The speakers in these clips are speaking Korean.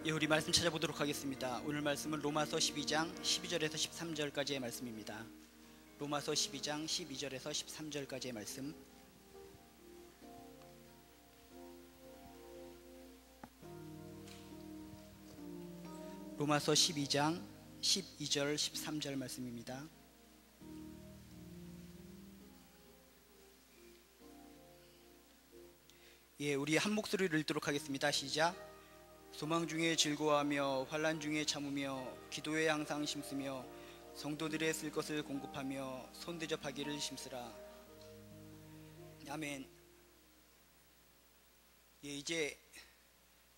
우리 말씀 찾아보도록 하겠습니다. 오늘 말씀은 로마서 12장 12절에서 13절까지의 말씀입니다. 로마서 12장 12절에서 13절까지의 말씀. 로마서 12장 12절 13절 말씀입니다. 우리 한 목소리를 읽도록 하겠습니다. 시작. 소망 중에 즐거워하며 환난 중에 참으며 기도에 항상 힘쓰며 성도들의 쓸 것을 공급하며 손대접하기를 힘쓰라. 아멘. 이제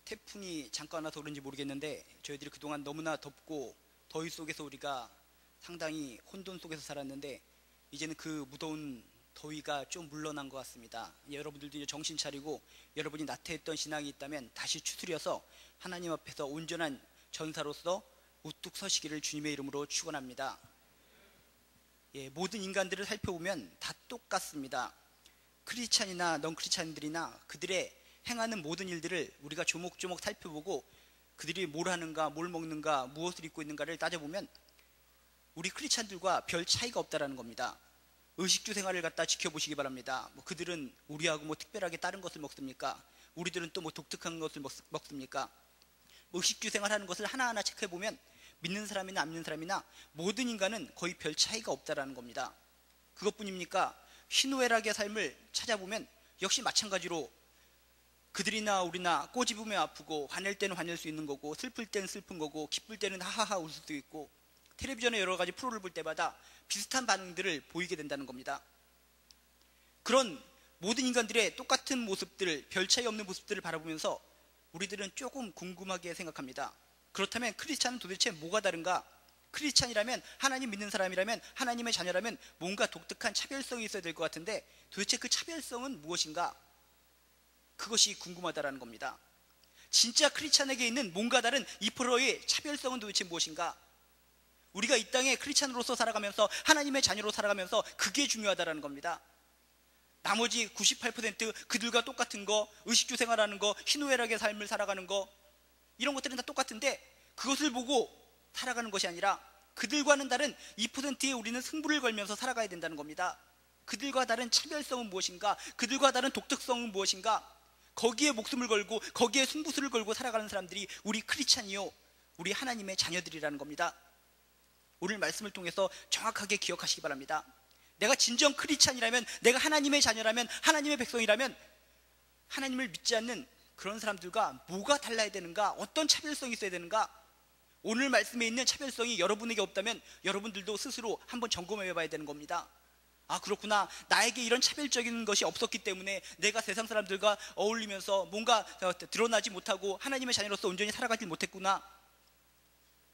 태풍이 잠깐 와서 그런지 모르겠는데 저희들이 그동안 너무나 덥고 더위 속에서 우리가 상당히 혼돈 속에서 살았는데 이제는 그 무더운 더위가 좀 물러난 것 같습니다. 여러분들도 이제 정신 차리고 여러분이 나태했던 신앙이 있다면 다시 추스려서 하나님 앞에서 온전한 전사로서 우뚝 서시기를 주님의 이름으로 축원합니다. 모든 인간들을 살펴보면 다 똑같습니다. 크리스찬이나 넌 크리스찬들이나 그들의 행하는 모든 일들을 우리가 조목조목 살펴보고 그들이 뭘 하는가, 뭘 먹는가, 무엇을 입고 있는가를 따져보면 우리 크리스찬들과 별 차이가 없다라는 겁니다. 의식주 생활을 갖다 지켜보시기 바랍니다. 그들은 우리하고 특별하게 다른 것을 먹습니까? 우리들은 또 독특한 것을 먹습니까? 의식주 생활하는 것을 하나하나 체크해보면 믿는 사람이나 안 믿는 사람이나 모든 인간은 거의 별 차이가 없다라는 겁니다. 그것뿐입니까? 희노애락의 삶을 찾아보면 역시 마찬가지로 그들이나 우리나 꼬집으면 아프고 화낼 때는 화낼 수 있는 거고 슬플 때는 슬픈 거고 기쁠 때는 하하하 웃을 수도 있고 텔레비전에 여러 가지 프로를 볼 때마다 비슷한 반응들을 보이게 된다는 겁니다. 그런 모든 인간들의 똑같은 모습들, 별 차이 없는 모습들을 바라보면서 우리들은 조금 궁금하게 생각합니다. 그렇다면 크리스찬은 도대체 뭐가 다른가? 크리스찬이라면, 하나님 믿는 사람이라면, 하나님의 자녀라면 뭔가 독특한 차별성이 있어야 될 것 같은데 도대체 그 차별성은 무엇인가? 그것이 궁금하다라는 겁니다. 진짜 크리스찬에게 있는 뭔가 다른 2%의 차별성은 도대체 무엇인가? 우리가 이 땅에 크리스찬으로서 살아가면서 하나님의 자녀로 살아가면서 그게 중요하다라는 겁니다. 나머지 98% 그들과 똑같은 거, 의식주 생활하는 거, 희노애락의 삶을 살아가는 거, 이런 것들은 다 똑같은데 그것을 보고 살아가는 것이 아니라 그들과는 다른 2%에 우리는 승부를 걸면서 살아가야 된다는 겁니다. 그들과 다른 차별성은 무엇인가? 그들과 다른 독특성은 무엇인가? 거기에 목숨을 걸고 거기에 승부수를 걸고 살아가는 사람들이 우리 크리스찬이요, 우리 하나님의 자녀들이라는 겁니다. 오늘 말씀을 통해서 정확하게 기억하시기 바랍니다. 내가 진정 크리스찬이라면, 내가 하나님의 자녀라면, 하나님의 백성이라면 하나님을 믿지 않는 그런 사람들과 뭐가 달라야 되는가? 어떤 차별성이 있어야 되는가? 오늘 말씀에 있는 차별성이 여러분에게 없다면 여러분들도 스스로 한번 점검해 봐야 되는 겁니다. 아, 그렇구나. 나에게 이런 차별적인 것이 없었기 때문에 내가 세상 사람들과 어울리면서 뭔가 드러나지 못하고 하나님의 자녀로서 온전히 살아가지 못했구나.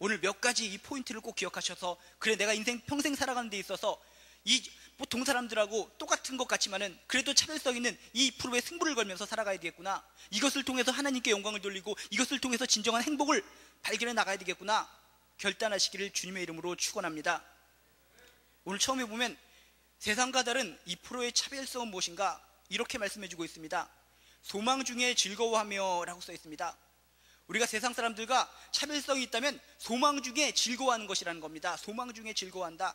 오늘 몇 가지 이 포인트를 꼭 기억하셔서, 그래, 내가 인생 평생 살아가는 데 있어서 이 보통 사람들하고 똑같은 것 같지만은 그래도 차별성 있는 이 2%의 승부를 걸면서 살아가야 되겠구나. 이것을 통해서 하나님께 영광을 돌리고 이것을 통해서 진정한 행복을 발견해 나가야 되겠구나. 결단하시기를 주님의 이름으로 축원합니다. 오늘 처음에 보면 세상과 다른 2%의 차별성은 무엇인가? 이렇게 말씀해주고 있습니다. 소망 중에 즐거워하며 라고 써 있습니다. 우리가 세상 사람들과 차별성이 있다면 소망 중에 즐거워하는 것이라는 겁니다. 소망 중에 즐거워한다.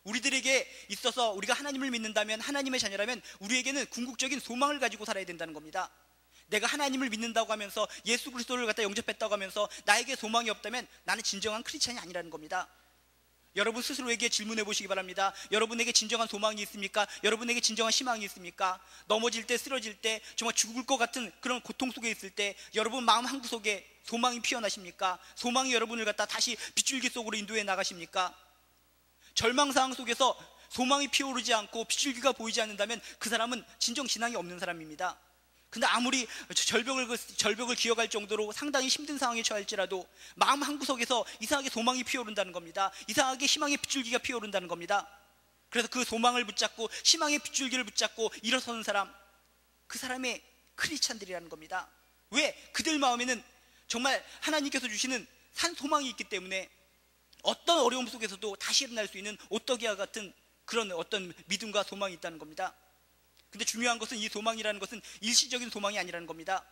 우리들에게 있어서 우리가 하나님을 믿는다면, 하나님의 자녀라면 우리에게는 궁극적인 소망을 가지고 살아야 된다는 겁니다. 내가 하나님을 믿는다고 하면서 예수 그리스도를 갖다 영접했다고 하면서 나에게 소망이 없다면 나는 진정한 크리스찬이 아니라는 겁니다. 여러분 스스로에게 질문해 보시기 바랍니다. 여러분에게 진정한 소망이 있습니까? 여러분에게 진정한 희망이 있습니까? 넘어질 때, 쓰러질 때, 정말 죽을 것 같은 그런 고통 속에 있을 때 여러분 마음 한구석에 소망이 피어나십니까? 소망이 여러분을 갖다 다시 빗줄기 속으로 인도해 나가십니까? 절망 상황 속에서 소망이 피어오르지 않고 빗줄기가 보이지 않는다면 그 사람은 진정 신앙이 없는 사람입니다. 근데 아무리 절벽을 기어갈 정도로 상당히 힘든 상황에 처할지라도 마음 한구석에서 이상하게 소망이 피어오른다는 겁니다. 이상하게 희망의 빗줄기가 피어오른다는 겁니다. 그래서 그 소망을 붙잡고 희망의 빗줄기를 붙잡고 일어서는 사람, 그 사람의 크리스찬들이라는 겁니다. 왜? 그들 마음에는 정말 하나님께서 주시는 산 소망이 있기 때문에 어떤 어려움 속에서도 다시 일어날 수 있는 오떡이와 같은 그런 어떤 믿음과 소망이 있다는 겁니다. 근데 중요한 것은 이 소망이라는 것은 일시적인 소망이 아니라는 겁니다.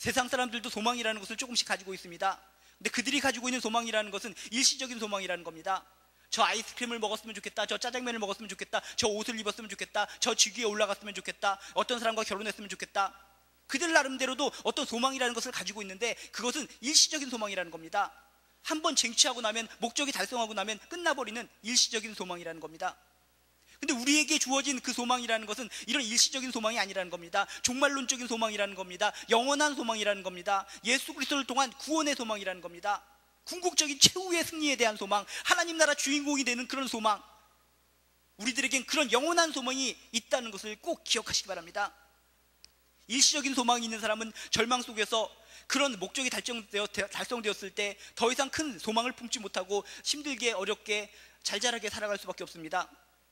세상 사람들도 소망이라는 것을 조금씩 가지고 있습니다. 근데 그들이 가지고 있는 소망이라는 것은 일시적인 소망이라는 겁니다. 저 아이스크림을 먹었으면 좋겠다, 저 짜장면을 먹었으면 좋겠다, 저 옷을 입었으면 좋겠다, 저 직위에 올라갔으면 좋겠다, 어떤 사람과 결혼했으면 좋겠다. 그들 나름대로도 어떤 소망이라는 것을 가지고 있는데 그것은 일시적인 소망이라는 겁니다. 한번 쟁취하고 나면, 목적이 달성하고 나면 끝나버리는 일시적인 소망이라는 겁니다. 근데 우리에게 주어진 그 소망이라는 것은 이런 일시적인 소망이 아니라는 겁니다. 종말론적인 소망이라는 겁니다. 영원한 소망이라는 겁니다. 예수 그리스도를 통한 구원의 소망이라는 겁니다. 궁극적인 최후의 승리에 대한 소망, 하나님 나라 주인공이 되는 그런 소망, 우리들에겐 그런 영원한 소망이 있다는 것을 꼭 기억하시기 바랍니다. 일시적인 소망이 있는 사람은 절망 속에서 그런 목적이 달성되었을 때 더 이상 큰 소망을 품지 못하고 힘들게 어렵게 잘잘하게 살아갈 수밖에 없습니다.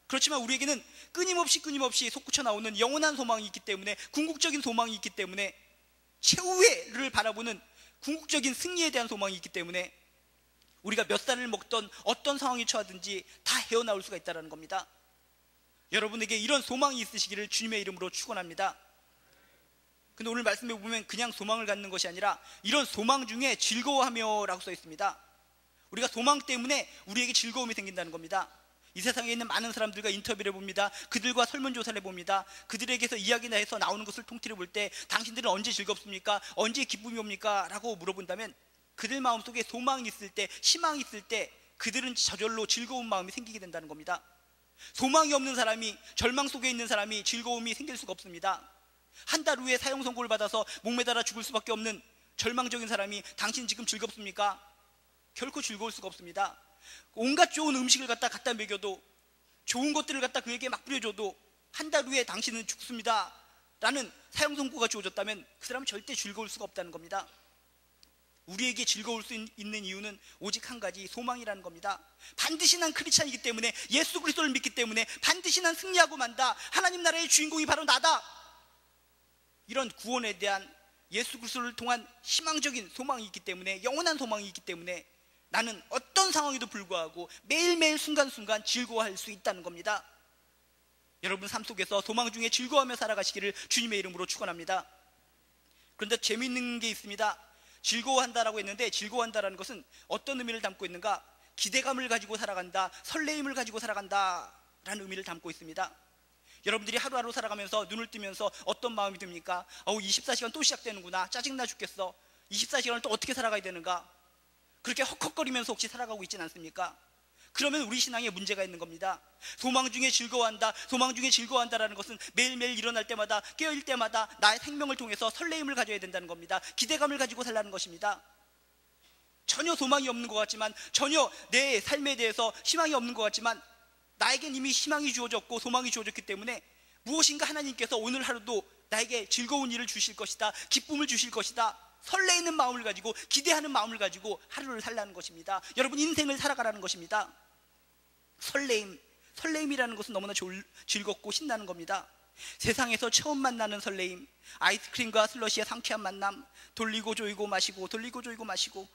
그렇지만 우리에게는 끊임없이 솟구쳐 나오는 영원한 소망이 있기 때문에, 궁극적인 소망이 있기 때문에, 최후를 바라보는 궁극적인 승리에 대한 소망이 있기 때문에 우리가 몇 살을 먹던 어떤 상황에 처하든지 다 헤어나올 수가 있다는 겁니다. 여러분에게 이런 소망이 있으시기를 주님의 이름으로 축원합니다. 근데 오늘 말씀에 보면 그냥 소망을 갖는 것이 아니라 이런 소망 중에 즐거워하며 라고 써 있습니다. 우리가 소망 때문에 우리에게 즐거움이 생긴다는 겁니다. 이 세상에 있는 많은 사람들과 인터뷰를 해봅니다. 그들과 설문조사를 해봅니다. 그들에게서 이야기나 해서 나오는 것을 통틀어 볼 때 당신들은 언제 즐겁습니까? 언제 기쁨이 옵니까? 라고 물어본다면 그들 마음속에 소망이 있을 때, 희망이 있을 때 그들은 저절로 즐거운 마음이 생기게 된다는 겁니다. 소망이 없는 사람이, 절망 속에 있는 사람이 즐거움이 생길 수가 없습니다. 한 달 후에 사형 선고를 받아서 목매달아 죽을 수밖에 없는 절망적인 사람이 당신 지금 즐겁습니까? 결코 즐거울 수가 없습니다. 온갖 좋은 음식을 갖다 먹여도, 좋은 것들을 갖다 그에게 막 뿌려줘도 한 달 후에 당신은 죽습니다 라는 사형 선고가 주어졌다면 그 사람은 절대 즐거울 수가 없다는 겁니다. 우리에게 즐거울 수 있는 이유는 오직 한 가지, 소망이라는 겁니다. 반드시 난 크리스찬이기 때문에, 예수 그리스도를 믿기 때문에 반드시 난 승리하고 만다, 하나님 나라의 주인공이 바로 나다, 이런 구원에 대한 예수 그리스도를 통한 희망적인 소망이 있기 때문에, 영원한 소망이 있기 때문에 나는 어떤 상황에도 불구하고 매일매일 순간순간 즐거워할 수 있다는 겁니다. 여러분 삶 속에서 소망 중에 즐거워하며 살아가시기를 주님의 이름으로 축원합니다. 그런데 재미있는 게 있습니다. 즐거워한다라고 했는데 즐거워한다라는 것은 어떤 의미를 담고 있는가? 기대감을 가지고 살아간다, 설레임을 가지고 살아간다 라는 의미를 담고 있습니다. 여러분들이 하루하루 살아가면서 눈을 뜨면서 어떤 마음이 듭니까? 24시간 또 시작되는구나, 짜증나 죽겠어, 24시간을 또 어떻게 살아가야 되는가, 그렇게 헉헉거리면서 혹시 살아가고 있지는 않습니까? 그러면 우리 신앙에 문제가 있는 겁니다. 소망 중에 즐거워한다, 소망 중에 즐거워한다라는 것은 매일매일 일어날 때마다, 깨어있을 때마다 나의 생명을 통해서 설레임을 가져야 된다는 겁니다. 기대감을 가지고 살라는 것입니다. 전혀 소망이 없는 것 같지만, 전혀 내 삶에 대해서 희망이 없는 것 같지만 나에겐 이미 희망이 주어졌고 소망이 주어졌기 때문에 무엇인가 하나님께서 오늘 하루도 나에게 즐거운 일을 주실 것이다, 기쁨을 주실 것이다, 설레이는 마음을 가지고, 기대하는 마음을 가지고 하루를 살라는 것입니다. 여러분 인생을 살아가라는 것입니다. 설레임이라는 것은 너무나 즐겁고 신나는 겁니다. 세상에서 처음 만나는 설레임, 아이스크림과 슬러시의 상쾌한 만남, 돌리고 조이고 마시고 돌리고 조이고 마시고,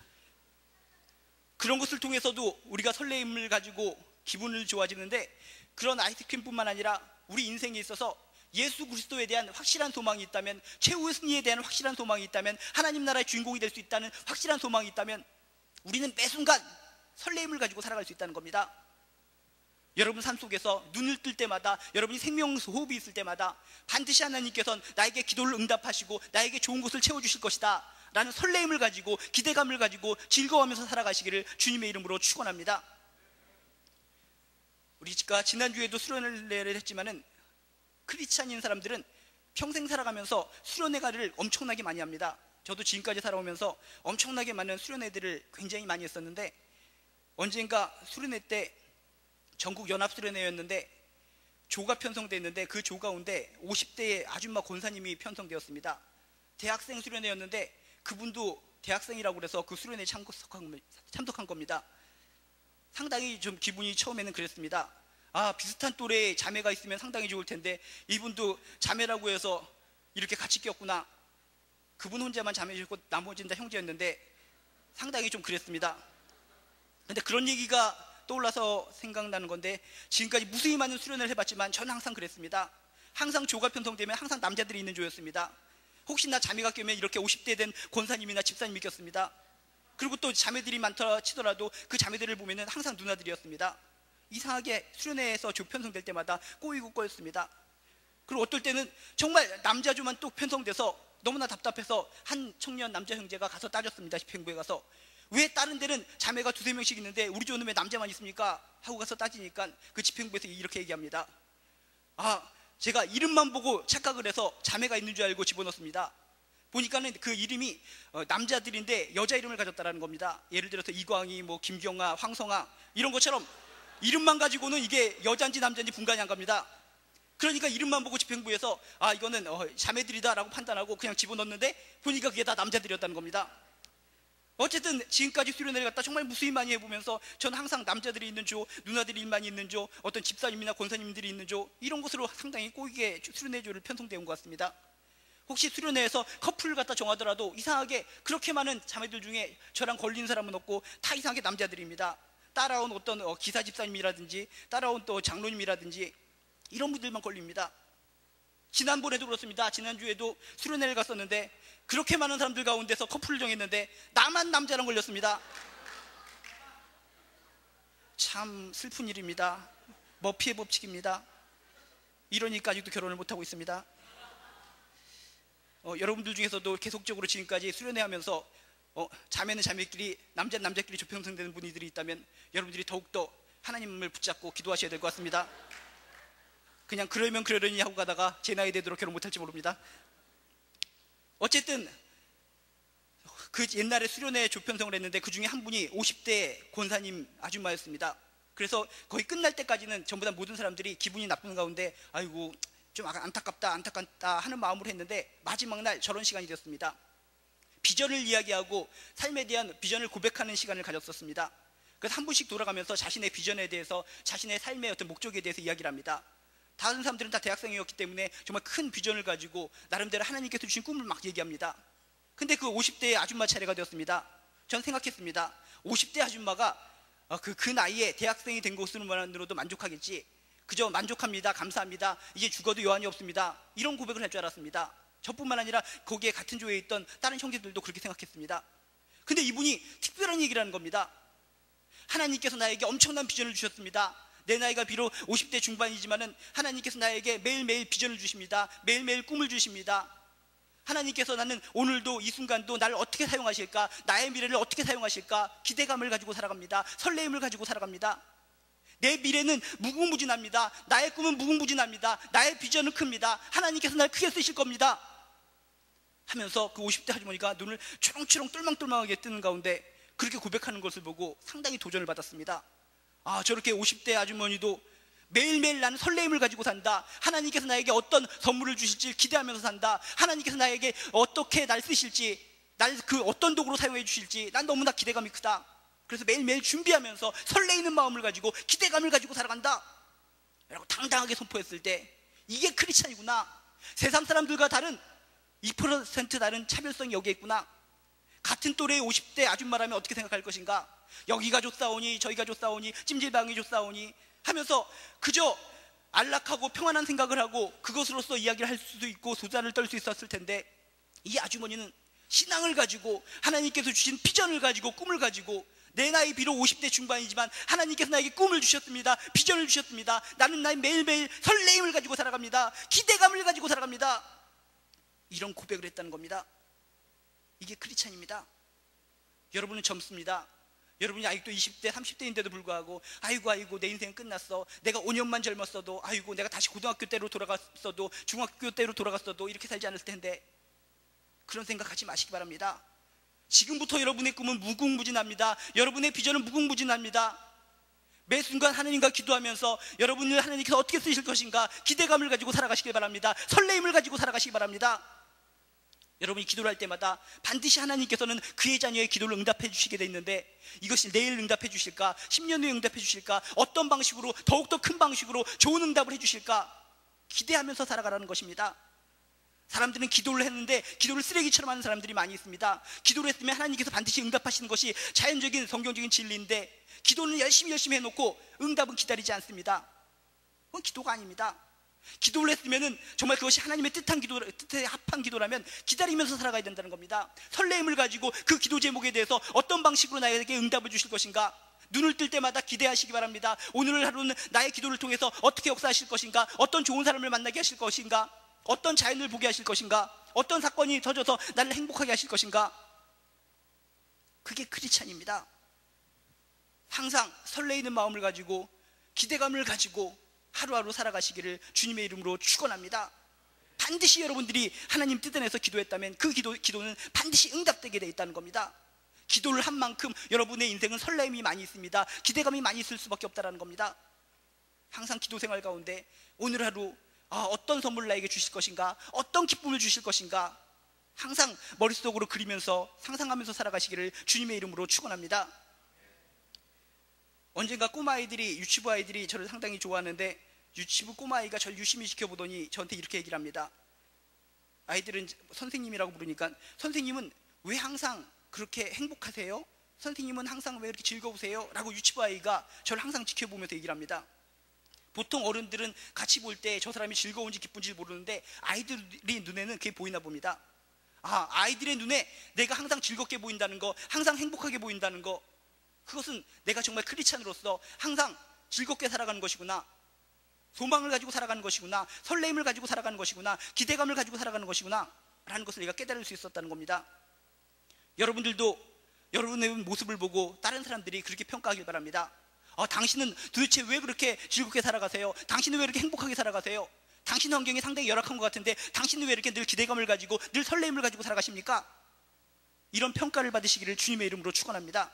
그런 것을 통해서도 우리가 설레임을 가지고 기분을 좋아지는데, 그런 아이스크림뿐만 아니라 우리 인생에 있어서 예수 그리스도에 대한 확실한 소망이 있다면, 최후의 승리에 대한 확실한 소망이 있다면, 하나님 나라의 주인공이 될 수 있다는 확실한 소망이 있다면 우리는 매 순간 설레임을 가지고 살아갈 수 있다는 겁니다. 여러분 삶 속에서 눈을 뜰 때마다, 여러분이 생명 호흡이 있을 때마다 반드시 하나님께서는 나에게 기도를 응답하시고 나에게 좋은 것을 채워주실 것이다 라는 설레임을 가지고, 기대감을 가지고 즐거워하면서 살아가시기를 주님의 이름으로 축원합니다. 우리가 지난주에도 수련회를 했지만은 크리스찬인 사람들은 평생 살아가면서 수련회가를 엄청나게 많이 합니다. 저도 지금까지 살아오면서 엄청나게 많은 수련회들을 굉장히 많이 했었는데, 언젠가 수련회 때 전국 연합 수련회였는데 조가 편성되었는데 그 조 가운데 50대의 아줌마 권사님이 편성되었습니다. 대학생 수련회였는데 그분도 대학생이라고 그래서 그 수련회에 참석한 겁니다. 상당히 좀 기분이 처음에는 그랬습니다. 비슷한 또래의 자매가 있으면 상당히 좋을 텐데 이분도 자매라고 해서 이렇게 같이 꼈구나. 그분 혼자만 자매였고 나머지는 다 형제였는데 상당히 좀 그랬습니다. 근데 그런 얘기가 떠올라서 생각나는 건데, 지금까지 무수히 많은 수련을 해봤지만 저는 항상 그랬습니다. 항상 조가 편성되면 항상 남자들이 있는 조였습니다. 혹시나 자매가 껴면 이렇게 50대 된 권사님이나 집사님이 꼈습니다. 그리고 또 자매들이 많더라 치더라도 그 자매들을 보면은 항상 누나들이었습니다. 이상하게 수련회에서 조 편성될 때마다 꼬이고 꼬였습니다. 그리고 어떨 때는 정말 남자조만 또 편성돼서 너무나 답답해서 한 청년 남자 형제가 가서 따졌습니다. 집행부에 가서 왜 다른 데는 자매가 두세 명씩 있는데 우리 조는 왜 남자만 있습니까? 하고 가서 따지니까 그 집행부에서 이렇게 얘기합니다. 제가 이름만 보고 착각을 해서 자매가 있는 줄 알고 집어넣습니다. 보니까는 그 이름이 남자들인데 여자 이름을 가졌다는 겁니다. 예를 들어서 이광희, 뭐 김경아, 황성아 이런 것처럼 이름만 가지고는 이게 여자인지 남자인지 분간이 안 갑니다. 그러니까 이름만 보고 집행부에서 이거는 자매들이다 라고 판단하고 그냥 집어넣는데 보니까 그게 다 남자들이었다는 겁니다. 어쨌든 지금까지 수련회를 갖다 정말 무수히 많이 해보면서 저는 항상 남자들이 있는 조, 누나들이 많이 있는 조, 어떤 집사님이나 권사님들이 있는 조 이런 곳으로 상당히 꼬이게 수련회 조를 편성되어 온 것 같습니다. 혹시 수련회에서 커플을 갖다 정하더라도 이상하게 그렇게 많은 자매들 중에 저랑 걸린 사람은 없고 다 이상하게 남자들입니다. 따라온 어떤 기사 집사님이라든지 따라온 또 장로님이라든지 이런 분들만 걸립니다. 지난번에도 그렇습니다. 지난주에도 수련회를 갔었는데 그렇게 많은 사람들 가운데서 커플을 정했는데 나만 남자랑 걸렸습니다. 참 슬픈 일입니다. 머피의 법칙입니다. 이러니까 아직도 결혼을 못하고 있습니다. 여러분들 중에서도 계속적으로 지금까지 수련회 하면서 자매는 자매끼리 남자는 남자끼리 조편성되는 분들이 있다면 여러분들이 더욱더 하나님을 붙잡고 기도하셔야 될 것 같습니다. 그냥 그러면 그러려니 하고 가다가 제 나이 되도록 결혼 못할지 모릅니다. 어쨌든 그 옛날에 수련회 조편성을 했는데 그 중에 한 분이 50대 권사님 아줌마였습니다. 그래서 거의 끝날 때까지는 전부 다 모든 사람들이 기분이 나쁜 가운데 아이고 좀 안타깝다 하는 마음으로 했는데 마지막 날 저런 시간이 되었습니다. 비전을 이야기하고 삶에 대한 비전을 고백하는 시간을 가졌었습니다. 그래서 한 분씩 돌아가면서 자신의 비전에 대해서 자신의 삶의 어떤 목적에 대해서 이야기를 합니다. 다른 사람들은 다 대학생이었기 때문에 정말 큰 비전을 가지고 나름대로 하나님께서 주신 꿈을 막 얘기합니다. 근데 그 50대의 아줌마 차례가 되었습니다. 전 생각했습니다. 50대 아줌마가 그 나이에 대학생이 된 것으로만으로도 만족하겠지, 그저 만족합니다, 감사합니다, 이제 죽어도 여한이 없습니다, 이런 고백을 할 줄 알았습니다. 저뿐만 아니라 거기에 같은 조에 있던 다른 형제들도 그렇게 생각했습니다. 근데 이분이 특별한 얘기를 하는 겁니다. 하나님께서 나에게 엄청난 비전을 주셨습니다. 내 나이가 비록 50대 중반이지만은 하나님께서 나에게 매일매일 비전을 주십니다. 매일매일 꿈을 주십니다. 하나님께서 나는 오늘도 이 순간도 나를 어떻게 사용하실까, 나의 미래를 어떻게 사용하실까 기대감을 가지고 살아갑니다. 설레임을 가지고 살아갑니다. 내 미래는 무궁무진합니다. 나의 꿈은 무궁무진합니다. 나의 비전은 큽니다. 하나님께서 나를 크게 쓰실 겁니다 하면서 그 50대 아주머니가 눈을 초롱초롱 똘망똘망하게 뜨는 가운데 그렇게 고백하는 것을 보고 상당히 도전을 받았습니다. 저렇게 50대 아주머니도 매일매일 나는 설레임을 가지고 산다, 하나님께서 나에게 어떤 선물을 주실지 기대하면서 산다, 하나님께서 나에게 어떻게 날 쓰실지, 날 그 어떤 도구로 사용해 주실지 난 너무나 기대감이 크다. 그래서 매일매일 준비하면서 설레이는 마음을 가지고 기대감을 가지고 살아간다 라고 당당하게 선포했을 때 이게 크리스찬이구나, 세상 사람들과 다른 2% 다른 차별성이 여기에 있구나, 같은 또래의 50대 아줌마라면 어떻게 생각할 것인가, 여기가 좋사오니 저기가 좋사오니 찜질방이 좋사오니 하면서 그저 안락하고 평안한 생각을 하고 그것으로서 이야기를 할 수도 있고 수다를 떨 수 있었을 텐데, 이 아주머니는 신앙을 가지고 하나님께서 주신 비전을 가지고 꿈을 가지고 내 나이 비록 50대 중반이지만 하나님께서 나에게 꿈을 주셨습니다, 비전을 주셨습니다, 나는 나의 매일매일 설레임을 가지고 살아갑니다, 기대감을 가지고 살아갑니다, 이런 고백을 했다는 겁니다. 이게 크리스찬입니다. 여러분은 젊습니다. 여러분이 아직도 20대 30대인데도 불구하고 아이고 내 인생은 끝났어, 내가 5년만 젊었어도, 아이고 내가 다시 고등학교 때로 돌아갔어도 중학교 때로 돌아갔어도 이렇게 살지 않을 텐데, 그런 생각하지 마시기 바랍니다. 지금부터 여러분의 꿈은 무궁무진합니다. 여러분의 비전은 무궁무진합니다. 매 순간 하나님과 기도하면서 여러분을 하나님께서 어떻게 쓰실 것인가 기대감을 가지고 살아가시길 바랍니다. 설레임을 가지고 살아가시기 바랍니다. 여러분이 기도를 할 때마다 반드시 하나님께서는 그의 자녀의 기도를 응답해 주시게 돼 있는데, 이것이 내일 응답해 주실까, 10년 후에 응답해 주실까, 어떤 방식으로 더욱더 큰 방식으로 좋은 응답을 해 주실까 기대하면서 살아가라는 것입니다. 사람들은 기도를 했는데 기도를 쓰레기처럼 하는 사람들이 많이 있습니다. 기도를 했으면 하나님께서 반드시 응답하시는 것이 자연적인 성경적인 진리인데, 기도는 열심히 해놓고 응답은 기다리지 않습니다. 그건 기도가 아닙니다. 기도를 했으면은 정말 그것이 하나님의 뜻에 합한 기도라면 기다리면서 살아가야 된다는 겁니다. 설레임을 가지고 그 기도 제목에 대해서 어떤 방식으로 나에게 응답을 주실 것인가, 눈을 뜰 때마다 기대하시기 바랍니다. 오늘 하루는 나의 기도를 통해서 어떻게 역사하실 것인가, 어떤 좋은 사람을 만나게 하실 것인가, 어떤 자연을 보게 하실 것인가, 어떤 사건이 터져서 나를 행복하게 하실 것인가. 그게 크리스찬입니다. 항상 설레이는 마음을 가지고 기대감을 가지고 하루하루 살아가시기를 주님의 이름으로 축원합니다. 반드시 여러분들이 하나님 뜻에 내서 기도했다면 그 기도는 반드시 응답되게 되어 있다는 겁니다. 기도를 한 만큼 여러분의 인생은 설렘이 많이 있습니다. 기대감이 많이 있을 수밖에 없다는 겁니다. 항상 기도 생활 가운데 오늘 하루 어떤 선물을 나에게 주실 것인가, 어떤 기쁨을 주실 것인가 항상 머릿속으로 그리면서 상상하면서 살아가시기를 주님의 이름으로 축원합니다. 언젠가 꼬마아이들이, 유치부 아이들이 저를 상당히 좋아하는데 유치부 꼬마아이가 저를 유심히 지켜보더니 저한테 이렇게 얘기를 합니다. 아이들은 선생님이라고 부르니까, 선생님은 왜 항상 그렇게 행복하세요? 선생님은 항상 왜 이렇게 즐거우세요? 라고 유치부 아이가 저를 항상 지켜보면서 얘기를 합니다. 보통 어른들은 같이 볼 때 저 사람이 즐거운지 기쁜지 모르는데 아이들이 눈에는 그게 보이나 봅니다. 아이들의 눈에 내가 항상 즐겁게 보인다는 거, 항상 행복하게 보인다는 거, 그것은 내가 정말 크리스찬으로서 항상 즐겁게 살아가는 것이구나, 소망을 가지고 살아가는 것이구나, 설렘을 가지고 살아가는 것이구나, 기대감을 가지고 살아가는 것이구나 라는 것을 내가 깨달을 수 있었다는 겁니다. 여러분들도 여러분의 모습을 보고 다른 사람들이 그렇게 평가하길 바랍니다. 당신은 도대체 왜 그렇게 즐겁게 살아가세요? 당신은 왜 이렇게 행복하게 살아가세요? 당신 환경이 상당히 열악한 것 같은데 당신은 왜 이렇게 늘 기대감을 가지고 늘 설렘을 가지고 살아가십니까? 이런 평가를 받으시기를 주님의 이름으로 축원합니다.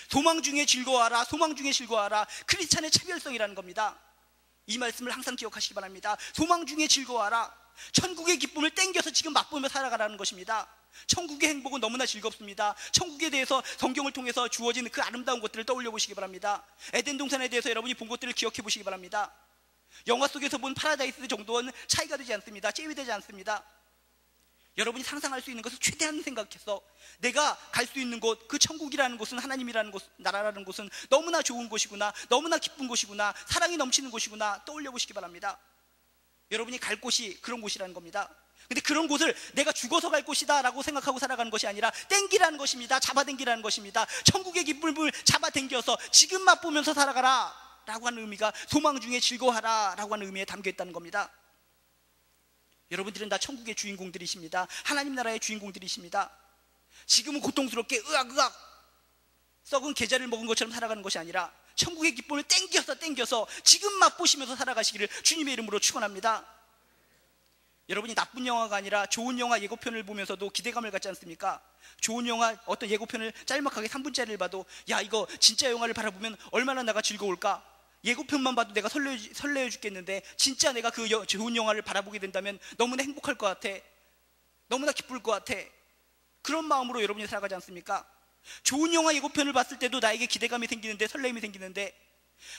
소망 중에 즐거워하라, 소망 중에 즐거워하라. 크리스찬의 차별성이라는 겁니다. 이 말씀을 항상 기억하시기 바랍니다. 소망 중에 즐거워하라. 천국의 기쁨을 땡겨서 지금 맛보며 살아가라는 것입니다. 천국의 행복은 너무나 즐겁습니다. 천국에 대해서 성경을 통해서 주어진 그 아름다운 것들을 떠올려 보시기 바랍니다. 에덴 동산에 대해서 여러분이 본 것들을 기억해 보시기 바랍니다. 영화 속에서 본 파라다이스 정도는 차이가 되지 않습니다. 잼이 되지 않습니다. 여러분이 상상할 수 있는 것을 최대한 생각해서 내가 갈 수 있는 곳, 그 천국이라는 곳은, 하나님이라는 곳, 나라라는 곳은 너무나 좋은 곳이구나, 너무나 기쁜 곳이구나, 사랑이 넘치는 곳이구나 떠올려 보시기 바랍니다. 여러분이 갈 곳이 그런 곳이라는 겁니다. 근데 그런 곳을 내가 죽어서 갈 곳이다 라고 생각하고 살아가는 것이 아니라 땡기라는 것입니다. 잡아당기라는 것입니다. 천국의 기쁨을 잡아당겨서 지금 맛보면서 살아가라 라고 하는 의미가, 소망 중에 즐거워하라 라고 하는 의미에 담겨 있다는 겁니다. 여러분들은 다 천국의 주인공들이십니다. 하나님 나라의 주인공들이십니다. 지금은 고통스럽게 으악 썩은 게자를 먹은 것처럼 살아가는 것이 아니라 천국의 기쁨을 땡겨서 지금 맛보시면서 살아가시기를 주님의 이름으로 축원합니다. 여러분이 나쁜 영화가 아니라 좋은 영화 예고편을 보면서도 기대감을 갖지 않습니까? 좋은 영화 어떤 예고편을 짤막하게 3분짜리를 봐도 야, 이거 진짜 영화를 바라보면 얼마나 내가 즐거울까? 예고편만 봐도 내가 설레어 죽겠는데 진짜 내가 그 좋은 영화를 바라보게 된다면 너무나 행복할 것 같아, 너무나 기쁠 것 같아. 그런 마음으로 여러분이 살아가지 않습니까? 좋은 영화 예고편을 봤을 때도 나에게 기대감이 생기는데, 설렘이 생기는데,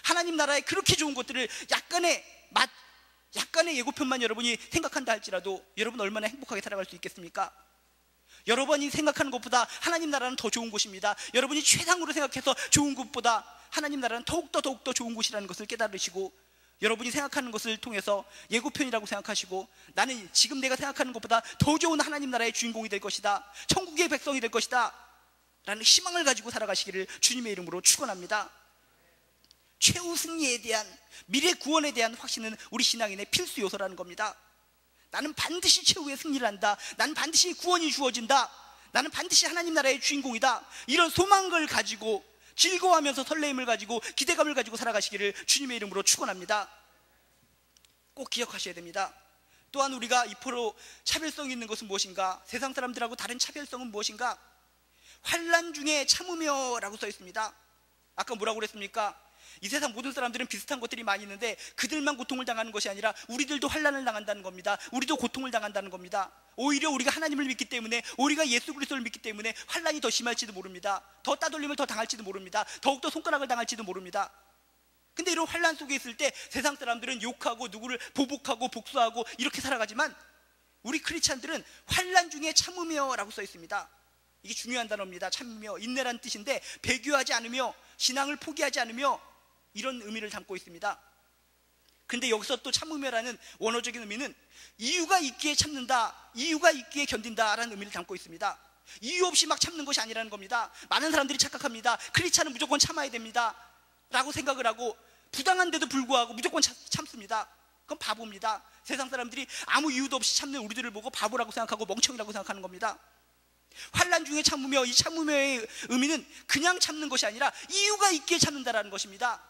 하나님 나라의 그렇게 좋은 것들을 약간의 예고편만 여러분이 생각한다 할지라도 여러분 얼마나 행복하게 살아갈 수 있겠습니까? 여러분이 생각하는 것보다 하나님 나라는 더 좋은 곳입니다. 여러분이 최상으로 생각해서 좋은 곳보다 하나님 나라는 더욱더 좋은 곳이라는 것을 깨달으시고, 여러분이 생각하는 것을 통해서 예고편이라고 생각하시고, 나는 지금 내가 생각하는 것보다 더 좋은 하나님 나라의 주인공이 될 것이다, 천국의 백성이 될 것이다 라는 희망을 가지고 살아가시기를 주님의 이름으로 축원합니다. 최후 승리에 대한, 미래 구원에 대한 확신은 우리 신앙인의 필수 요소라는 겁니다. 나는 반드시 최후의 승리를 한다, 나는 반드시 구원이 주어진다, 나는 반드시 하나님 나라의 주인공이다, 이런 소망을 가지고 즐거워하면서 설레임을 가지고 기대감을 가지고 살아가시기를 주님의 이름으로 축원합니다. 꼭 기억하셔야 됩니다. 또한 우리가 이포로 차별성이 있는 것은 무엇인가? 세상 사람들하고 다른 차별성은 무엇인가? 환난 중에 참으며 라고 써 있습니다. 아까 뭐라고 그랬습니까? 이 세상 모든 사람들은 비슷한 것들이 많이 있는데 그들만 고통을 당하는 것이 아니라 우리들도 환난을 당한다는 겁니다. 우리도 고통을 당한다는 겁니다. 오히려 우리가 하나님을 믿기 때문에, 우리가 예수 그리스도를 믿기 때문에 환난이 더 심할지도 모릅니다. 더 따돌림을 더 당할지도 모릅니다. 더욱더 손가락을 당할지도 모릅니다. 근데 이런 환난 속에 있을 때 세상 사람들은 욕하고 누구를 보복하고 복수하고 이렇게 살아가지만, 우리 크리스찬들은 환난 중에 참으며 라고 써 있습니다. 이게 중요한 단어입니다. 참으며, 인내란 뜻인데 배교하지 않으며 신앙을 포기하지 않으며 이런 의미를 담고 있습니다. 근데 여기서 또 참으며라는 원어적인 의미는 이유가 있기에 참는다, 이유가 있기에 견딘다라는 의미를 담고 있습니다. 이유 없이 막 참는 것이 아니라는 겁니다. 많은 사람들이 착각합니다. 크리스찬은 무조건 참아야 됩니다 라고 생각을 하고 부당한데도 불구하고 무조건 참습니다. 그건 바보입니다. 세상 사람들이 아무 이유도 없이 참는 우리들을 보고 바보라고 생각하고 멍청이라고 생각하는 겁니다. 환난 중에 참으며, 이 참으며의 의미는 그냥 참는 것이 아니라 이유가 있기에 참는다라는 것입니다.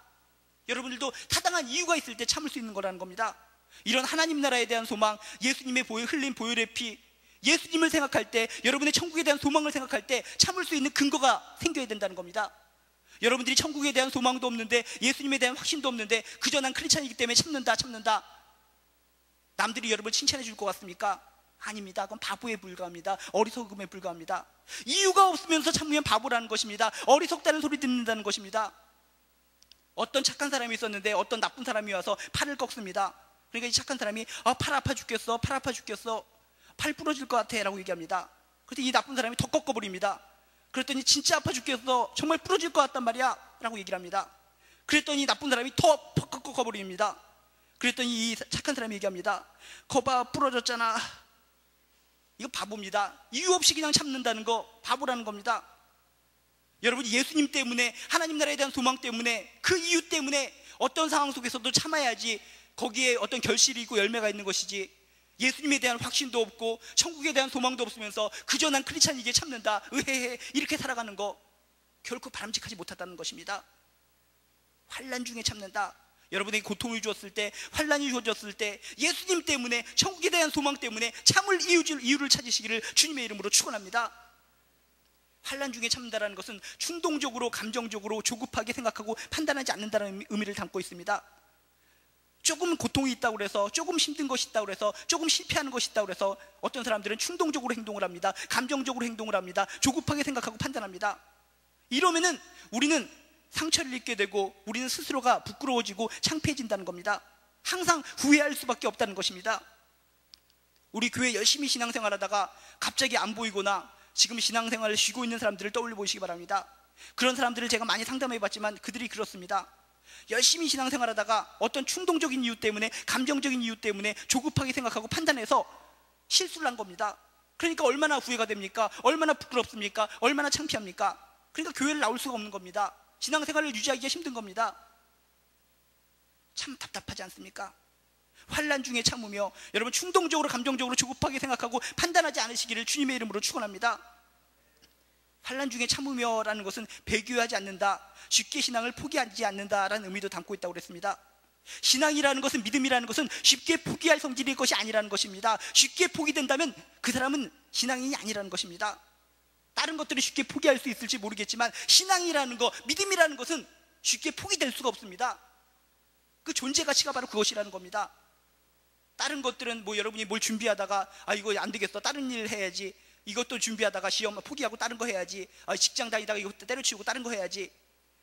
여러분들도 타당한 이유가 있을 때 참을 수 있는 거라는 겁니다. 이런 하나님 나라에 대한 소망, 예수님의 흘린 보혈의 피, 예수님을 생각할 때, 여러분의 천국에 대한 소망을 생각할 때 참을 수 있는 근거가 생겨야 된다는 겁니다. 여러분들이 천국에 대한 소망도 없는데, 예수님에 대한 확신도 없는데 그저 난 크리스찬이기 때문에 참는다, 남들이 여러분을 칭찬해 줄 것 같습니까? 아닙니다. 그건 바보에 불과합니다. 어리석음에 불과합니다. 이유가 없으면서 참으면 바보라는 것입니다. 어리석다는 소리 듣는다는 것입니다. 어떤 착한 사람이 있었는데 어떤 나쁜 사람이 와서 팔을 꺾습니다. 그러니까 이 착한 사람이 팔 아파 죽겠어, 팔 부러질 것 같아 라고 얘기합니다. 그랬더니 이 나쁜 사람이 더 꺾어버립니다. 그랬더니 진짜 아파 죽겠어, 정말 부러질 것 같단 말이야 라고 얘기를 합니다. 그랬더니 이 나쁜 사람이 더 꺾어버립니다. 그랬더니 이 착한 사람이 얘기합니다. 거봐, 부러졌잖아. 이거 바보입니다. 이유 없이 그냥 참는다는 거 바보라는 겁니다. 여러분, 예수님 때문에, 하나님 나라에 대한 소망 때문에, 그 이유 때문에 어떤 상황 속에서도 참아야지 거기에 어떤 결실이 있고 열매가 있는 것이지, 예수님에 대한 확신도 없고 천국에 대한 소망도 없으면서 그저 난 크리스찬이기에 참는다, 으헤헤 이렇게 살아가는 거 결코 바람직하지 못하다는 것입니다. 환난 중에 참는다. 여러분에게 고통을 주었을 때, 환난이 주어졌을 때, 예수님 때문에, 천국에 대한 소망 때문에 참을 이유를 찾으시기를 주님의 이름으로 축원합니다. 환난 중에 참는다는 것은 충동적으로, 감정적으로, 조급하게 생각하고 판단하지 않는다는 의미를 담고 있습니다. 조금 고통이 있다고 해서, 조금 힘든 것이 있다고 해서, 조금 실패하는 것이 있다고 해서 어떤 사람들은 충동적으로 행동을 합니다. 감정적으로 행동을 합니다. 조급하게 생각하고 판단합니다. 이러면은 우리는 상처를 입게 되고 우리는 스스로가 부끄러워지고 창피해진다는 겁니다. 항상 후회할 수밖에 없다는 것입니다. 우리 교회 열심히 신앙생활하다가 갑자기 안 보이거나 지금 신앙생활을 쉬고 있는 사람들을 떠올려 보시기 바랍니다. 그런 사람들을 제가 많이 상담해 봤지만 그들이 그렇습니다. 열심히 신앙생활하다가 어떤 충동적인 이유 때문에, 감정적인 이유 때문에 조급하게 생각하고 판단해서 실수를 한 겁니다. 그러니까 얼마나 후회가 됩니까? 얼마나 부끄럽습니까? 얼마나 창피합니까? 그러니까 교회를 나올 수가 없는 겁니다. 신앙생활을 유지하기가 힘든 겁니다. 참 답답하지 않습니까? 환난 중에 참으며, 여러분 충동적으로, 감정적으로, 조급하게 생각하고 판단하지 않으시기를 주님의 이름으로 축원합니다. 환난 중에 참으며라는 것은 배교하지 않는다, 쉽게 신앙을 포기하지 않는다라는 의미도 담고 있다고 그랬습니다. 신앙이라는 것은, 믿음이라는 것은 쉽게 포기할 성질일 것이 아니라는 것입니다. 쉽게 포기된다면 그 사람은 신앙인이 아니라는 것입니다. 다른 것들이 쉽게 포기할 수 있을지 모르겠지만 신앙이라는 것, 믿음이라는 것은 쉽게 포기될 수가 없습니다. 그 존재 가치가 바로 그것이라는 겁니다. 다른 것들은 여러분이 뭘 준비하다가 이거 안 되겠어, 다른 일 해야지, 이것도 준비하다가 시험 포기하고 다른 거 해야지, 직장 다니다가 이것도 때려치우고 다른 거 해야지,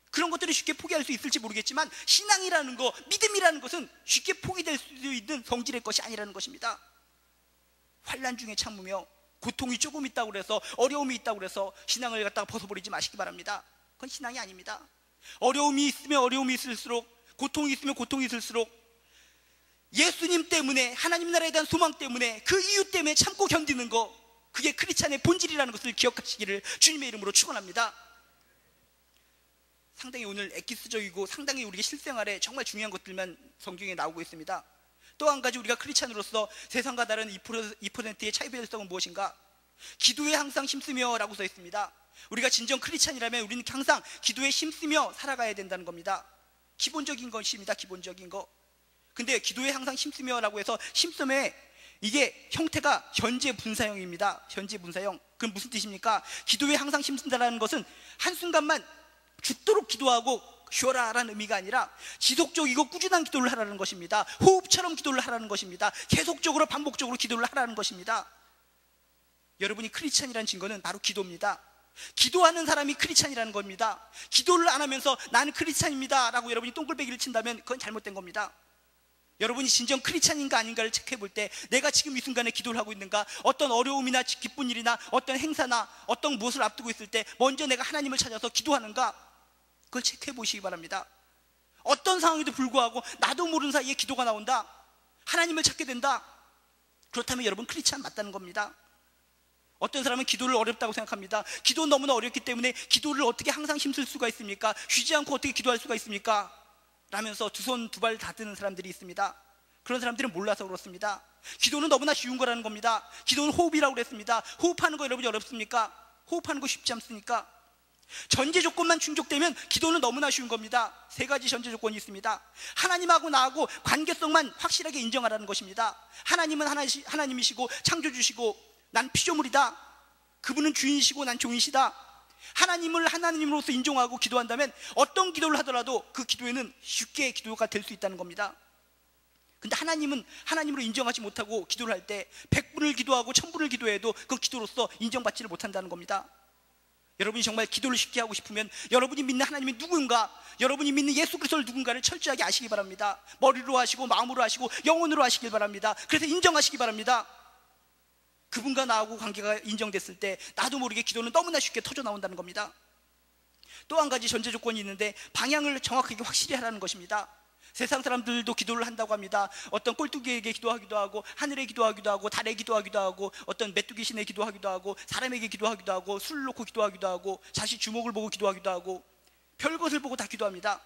그런 것들이 쉽게 포기할 수 있을지 모르겠지만 신앙이라는 거, 믿음이라는 것은 쉽게 포기될 수 있는 성질의 것이 아니라는 것입니다. 환난 중에 참으며, 고통이 조금 있다고 해서, 어려움이 있다고 해서 신앙을 갖다가 벗어버리지 마시기 바랍니다. 그건 신앙이 아닙니다. 어려움이 있으면 어려움이 있을수록, 고통이 있으면 고통이 있을수록 예수님 때문에, 하나님 나라에 대한 소망 때문에, 그 이유 때문에 참고 견디는 거, 그게 크리스찬의 본질이라는 것을 기억하시기를 주님의 이름으로 축원합니다. 상당히 오늘 엑기스적이고 상당히 우리의 실생활에 정말 중요한 것들만 성경에 나오고 있습니다. 또 한 가지, 우리가 크리스찬으로서 세상과 다른 2%의 차이별성은 무엇인가? 기도에 항상 힘쓰며 라고 써 있습니다. 우리가 진정 크리스찬이라면 우리는 항상 기도에 힘쓰며 살아가야 된다는 겁니다. 기본적인 것입니다. 기본적인 거. 근데 기도에 항상 힘쓰며 라고 해서 힘쓰며, 이게 형태가 현재 분사형입니다. 현재 분사형. 그럼 무슨 뜻입니까? 기도에 항상 힘쓴다는 것은 한순간만 죽도록 기도하고 쉬어라라는 의미가 아니라 지속적이고 꾸준한 기도를 하라는 것입니다. 호흡처럼 기도를 하라는 것입니다. 계속적으로 반복적으로 기도를 하라는 것입니다. 여러분이 크리스찬이라는 증거는 바로 기도입니다. 기도하는 사람이 크리스찬이라는 겁니다. 기도를 안 하면서 나는 크리스찬입니다 라고 여러분이 똥글배기를 친다면 그건 잘못된 겁니다. 여러분이 진정 크리스찬인가 아닌가를 체크해 볼 때, 내가 지금 이 순간에 기도를 하고 있는가? 어떤 어려움이나 기쁜 일이나 어떤 행사나 어떤 무엇을 앞두고 있을 때 먼저 내가 하나님을 찾아서 기도하는가? 그걸 체크해 보시기 바랍니다. 어떤 상황에도 불구하고 나도 모르는 사이에 기도가 나온다. 하나님을 찾게 된다. 그렇다면 여러분 크리스찬 맞다는 겁니다. 어떤 사람은 기도를 어렵다고 생각합니다. 기도는 너무나 어렵기 때문에 기도를 어떻게 항상 힘쓸 수가 있습니까? 쉬지 않고 어떻게 기도할 수가 있습니까? 라면서 두 손 두 발 다 드는 사람들이 있습니다. 그런 사람들은 몰라서 그렇습니다. 기도는 너무나 쉬운 거라는 겁니다. 기도는 호흡이라고 그랬습니다. 호흡하는 거 여러분이 어렵습니까? 호흡하는 거 쉽지 않습니까? 전제 조건만 충족되면 기도는 너무나 쉬운 겁니다. 세 가지 전제 조건이 있습니다. 하나님하고 나하고 관계성만 확실하게 인정하라는 것입니다. 하나님은 하나님이시고 창조주시고 난 피조물이다. 그분은 주인이시고 난 종이시다. 하나님을 하나님으로서 인정하고 기도한다면 어떤 기도를 하더라도 그 기도에는 쉽게 기도가 될 수 있다는 겁니다. 근데 하나님은 하나님으로 인정하지 못하고 기도를 할 때 100분을 기도하고 1000분을 기도해도 그 기도로서 인정받지를 못한다는 겁니다. 여러분이 정말 기도를 쉽게 하고 싶으면 여러분이 믿는 하나님이 누군가, 여러분이 믿는 예수 그리스도를 누군가를 철저하게 아시기 바랍니다. 머리로 하시고 마음으로 하시고 영혼으로 하시길 바랍니다. 그래서 인정하시기 바랍니다. 그분과 나하고 관계가 인정됐을 때 나도 모르게 기도는 너무나 쉽게 터져 나온다는 겁니다. 또 한 가지 전제 조건이 있는데 방향을 정확하게 확실히 하라는 것입니다. 세상 사람들도 기도를 한다고 합니다. 어떤 꼴뚜기에게 기도하기도 하고 하늘에 기도하기도 하고 달에 기도하기도 하고 어떤 메뚜기 신에 기도하기도 하고 사람에게 기도하기도 하고 술을 놓고 기도하기도 하고 자식 주먹을 보고 기도하기도 하고 별것을 보고 다 기도합니다.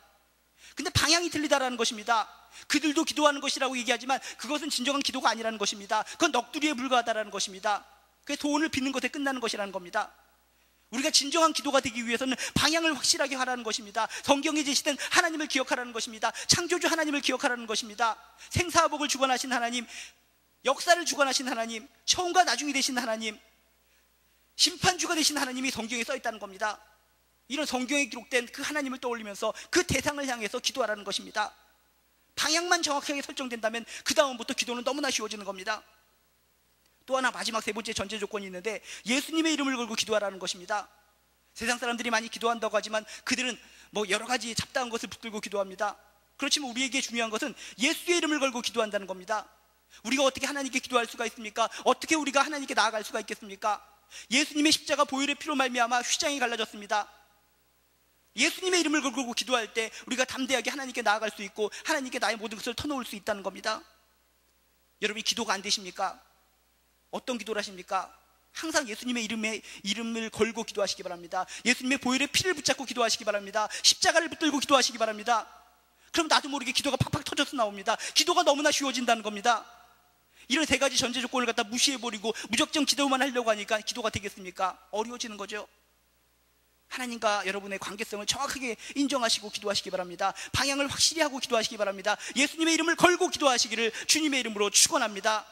근데 방향이 틀리다라는 것입니다. 그들도 기도하는 것이라고 얘기하지만 그것은 진정한 기도가 아니라는 것입니다. 그건 넋두리에 불과하다라는 것입니다. 그게 소원을 빚는 것에 끝나는 것이라는 겁니다. 우리가 진정한 기도가 되기 위해서는 방향을 확실하게 하라는 것입니다. 성경에 제시된 하나님을 기억하라는 것입니다. 창조주 하나님을 기억하라는 것입니다. 생사복을 주관하신 하나님, 역사를 주관하신 하나님, 처음과 나중이 되신 하나님, 심판주가 되신 하나님이 성경에 써 있다는 겁니다. 이런 성경에 기록된 그 하나님을 떠올리면서 그 대상을 향해서 기도하라는 것입니다. 방향만 정확하게 설정된다면 그 다음부터 기도는 너무나 쉬워지는 겁니다. 또 하나 마지막 세 번째 전제 조건이 있는데 예수님의 이름을 걸고 기도하라는 것입니다. 세상 사람들이 많이 기도한다고 하지만 그들은 여러 가지 잡다한 것을 붙들고 기도합니다. 그렇지만 우리에게 중요한 것은 예수의 이름을 걸고 기도한다는 겁니다. 우리가 어떻게 하나님께 기도할 수가 있습니까? 어떻게 우리가 하나님께 나아갈 수가 있겠습니까? 예수님의 십자가 보혈의 피로 말미암아 휘장이 갈라졌습니다. 예수님의 이름을 걸고 기도할 때 우리가 담대하게 하나님께 나아갈 수 있고 하나님께 나의 모든 것을 터놓을 수 있다는 겁니다. 여러분이 기도가 안 되십니까? 어떤 기도를 하십니까? 항상 예수님의 이름을 걸고 기도하시기 바랍니다. 예수님의 보혈의 피를 붙잡고 기도하시기 바랍니다. 십자가를 붙들고 기도하시기 바랍니다. 그럼 나도 모르게 기도가 팍팍 터져서 나옵니다. 기도가 너무나 쉬워진다는 겁니다. 이런 세 가지 전제 조건을 갖다 무시해버리고 무작정 기도만 하려고 하니까 기도가 되겠습니까? 어려워지는 거죠. 하나님과 여러분의 관계성을 정확하게 인정하시고 기도하시기 바랍니다. 방향을 확실히 하고 기도하시기 바랍니다. 예수님의 이름을 걸고 기도하시기를 주님의 이름으로 축원합니다.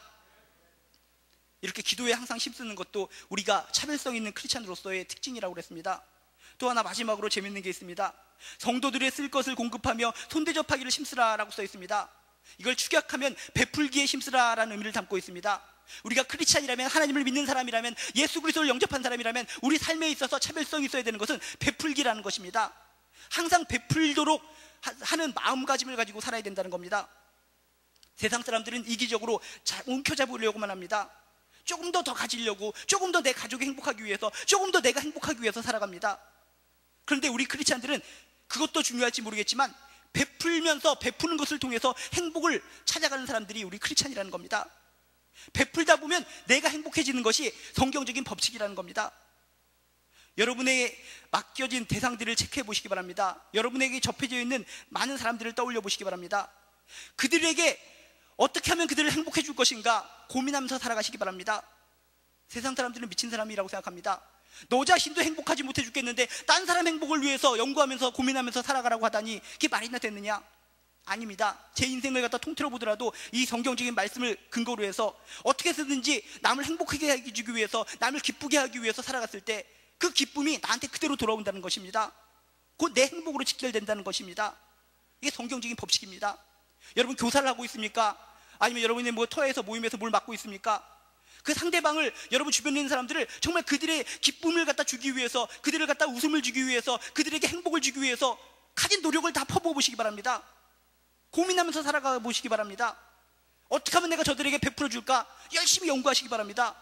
이렇게 기도에 항상 힘쓰는 것도 우리가 차별성 있는 크리스찬으로서의 특징이라고 그랬습니다. 또 하나 마지막으로 재밌는 게 있습니다. 성도들의 쓸 것을 공급하며 손대접하기를 힘쓰라라고 써 있습니다. 이걸 축약하면 베풀기에 힘쓰라라는 의미를 담고 있습니다. 우리가 크리스찬이라면, 하나님을 믿는 사람이라면, 예수 그리스도를 영접한 사람이라면 우리 삶에 있어서 차별성이 있어야 되는 것은 베풀기라는 것입니다. 항상 베풀도록 하는 마음가짐을 가지고 살아야 된다는 겁니다. 세상 사람들은 이기적으로 움켜잡으려고만 합니다. 조금 더 가지려고, 조금 더 내 가족이 행복하기 위해서, 조금 더 내가 행복하기 위해서 살아갑니다. 그런데 우리 크리스찬들은 그것도 중요할지 모르겠지만 베풀면서, 베푸는 것을 통해서 행복을 찾아가는 사람들이 우리 크리스찬이라는 겁니다. 베풀다 보면 내가 행복해지는 것이 성경적인 법칙이라는 겁니다. 여러분에게 맡겨진 대상들을 체크해 보시기 바랍니다. 여러분에게 접해져 있는 많은 사람들을 떠올려 보시기 바랍니다. 그들에게 어떻게 하면 그들을 행복해 줄 것인가 고민하면서 살아가시기 바랍니다. 세상 사람들은 미친 사람이라고 생각합니다. 너 자신도 행복하지 못해 죽겠는데 딴 사람 행복을 위해서 연구하면서 고민하면서 살아가라고 하다니 그게 말이나 됐느냐? 아닙니다. 제 인생을 갖다 통틀어 보더라도 이 성경적인 말씀을 근거로 해서 어떻게 해서든지 남을 행복하게 해주기 위해서, 남을 기쁘게 하기 위해서 살아갔을 때 그 기쁨이 나한테 그대로 돌아온다는 것입니다. 곧 내 행복으로 직결된다는 것입니다. 이게 성경적인 법칙입니다. 여러분 교사를 하고 있습니까? 아니면 여러분이 터에서 모임에서 뭘 맡고 있습니까? 그 상대방을, 여러분 주변에 있는 사람들을 정말 그들의 기쁨을 갖다 주기 위해서, 그들을 갖다 웃음을 주기 위해서, 그들에게 행복을 주기 위해서 가진 노력을 다 퍼부어 보시기 바랍니다. 고민하면서 살아가 보시기 바랍니다. 어떻게 하면 내가 저들에게 베풀어 줄까? 열심히 연구하시기 바랍니다.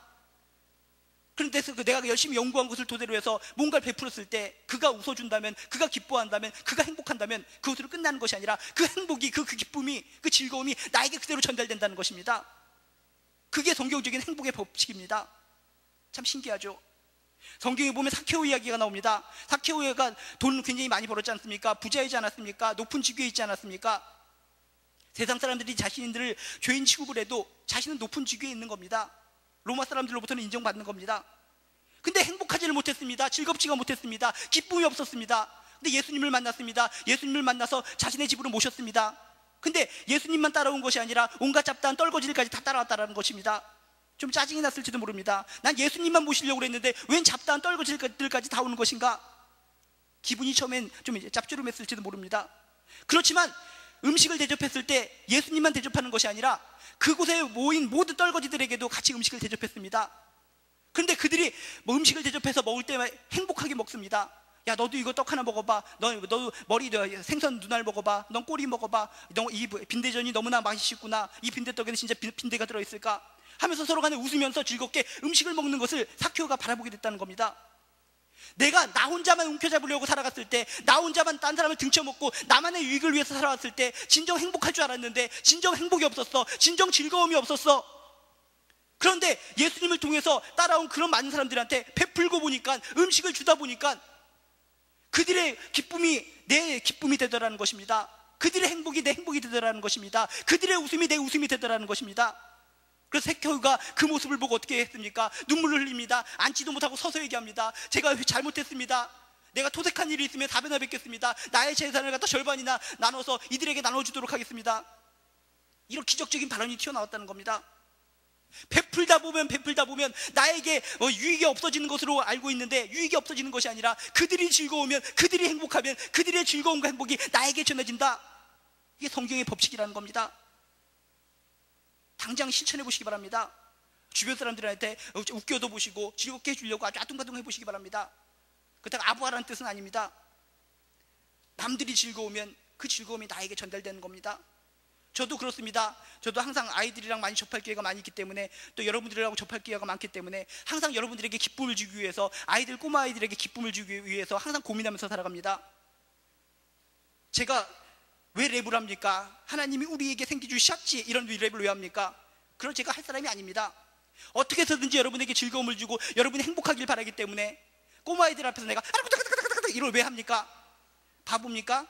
그런데 내가 열심히 연구한 것을 토대로 해서 뭔가를 베풀었을 때 그가 웃어준다면, 그가 기뻐한다면, 그가 행복한다면 그것으로 끝나는 것이 아니라 그 행복이, 그 기쁨이, 그 즐거움이 나에게 그대로 전달된다는 것입니다. 그게 성경적인 행복의 법칙입니다. 참 신기하죠. 성경에 보면 사케오 이야기가 나옵니다. 사케오가 돈 굉장히 많이 벌었지 않습니까? 부자이지 않았습니까? 높은 직위에 있지 않았습니까? 세상 사람들이 자신들을 죄인 취급을 해도 자신은 높은 직위에 있는 겁니다. 로마 사람들로부터는 인정받는 겁니다. 근데 행복하지를 못했습니다. 즐겁지가 못했습니다. 기쁨이 없었습니다. 근데 예수님을 만났습니다. 예수님을 만나서 자신의 집으로 모셨습니다. 근데 예수님만 따라온 것이 아니라 온갖 잡다한 떨거지들까지 다 따라왔다는 것입니다. 좀 짜증이 났을지도 모릅니다. 난 예수님만 모시려고 그랬는데 웬 잡다한 떨거지들까지 다 오는 것인가? 기분이 처음엔 좀 짭조름했을지도 모릅니다. 그렇지만 음식을 대접했을 때 예수님만 대접하는 것이 아니라 그곳에 모인 모든 떨거지들에게도 같이 음식을 대접했습니다. 그런데 그들이 음식을 대접해서 먹을 때 행복하게 먹습니다. 야, 너도 이거 떡 하나 먹어봐. 너도 머리 생선 눈알 먹어봐. 넌 꼬리 먹어봐. 이 빈대전이 너무나 맛있구나. 이 빈대떡에는 진짜 빈대가 들어있을까? 하면서 서로 간에 웃으면서 즐겁게 음식을 먹는 것을 사케오가 바라보게 됐다는 겁니다. 내가 나 혼자만 움켜잡으려고 살아갔을 때, 나 혼자만 딴 사람을 등쳐먹고 나만의 유익을 위해서 살아왔을 때 진정 행복할 줄 알았는데 진정 행복이 없었어. 진정 즐거움이 없었어. 그런데 예수님을 통해서 따라온 그런 많은 사람들한테 베풀고 보니까, 음식을 주다 보니까 그들의 기쁨이 내 기쁨이 되더라는 것입니다. 그들의 행복이 내 행복이 되더라는 것입니다. 그들의 웃음이 내 웃음이 되더라는 것입니다. 그래서 사케오가 그 모습을 보고 어떻게 했습니까? 눈물을 흘립니다. 앉지도 못하고 서서 얘기합니다. 제가 잘못했습니다. 내가 토색한 일이 있으면 답변을 뵙겠습니다. 나의 재산을 갖다 절반이나 나눠서 이들에게 나눠주도록 하겠습니다. 이런 기적적인 발언이 튀어나왔다는 겁니다. 베풀다 보면 나에게 유익이 없어지는 것으로 알고 있는데 유익이 없어지는 것이 아니라 그들이 즐거우면, 그들이 행복하면 그들의 즐거움과 행복이 나에게 전해진다. 이게 성경의 법칙이라는 겁니다. 당장 실천해 보시기 바랍니다. 주변 사람들한테 웃겨도 보시고 즐겁게 해주려고 아주 아둥바둥 해보시기 바랍니다. 그렇다고 아부하라는 뜻은 아닙니다. 남들이 즐거우면 그 즐거움이 나에게 전달되는 겁니다. 저도 그렇습니다. 저도 항상 아이들이랑 많이 접할 기회가 많이 있기 때문에, 또 여러분들하고 접할 기회가 많기 때문에 항상 여러분들에게 기쁨을 주기 위해서, 꼬마 아이들에게 기쁨을 주기 위해서 항상 고민하면서 살아갑니다. 제가 왜 랩을 합니까? 하나님이 우리에게 생기 주셨지, 이런 랩을 왜 합니까? 그런 제가 할 사람이 아닙니다. 어떻게 해서든지 여러분에게 즐거움을 주고 여러분이 행복하길 바라기 때문에 꼬마아이들 앞에서 내가 이걸 왜 합니까? 바보입니까?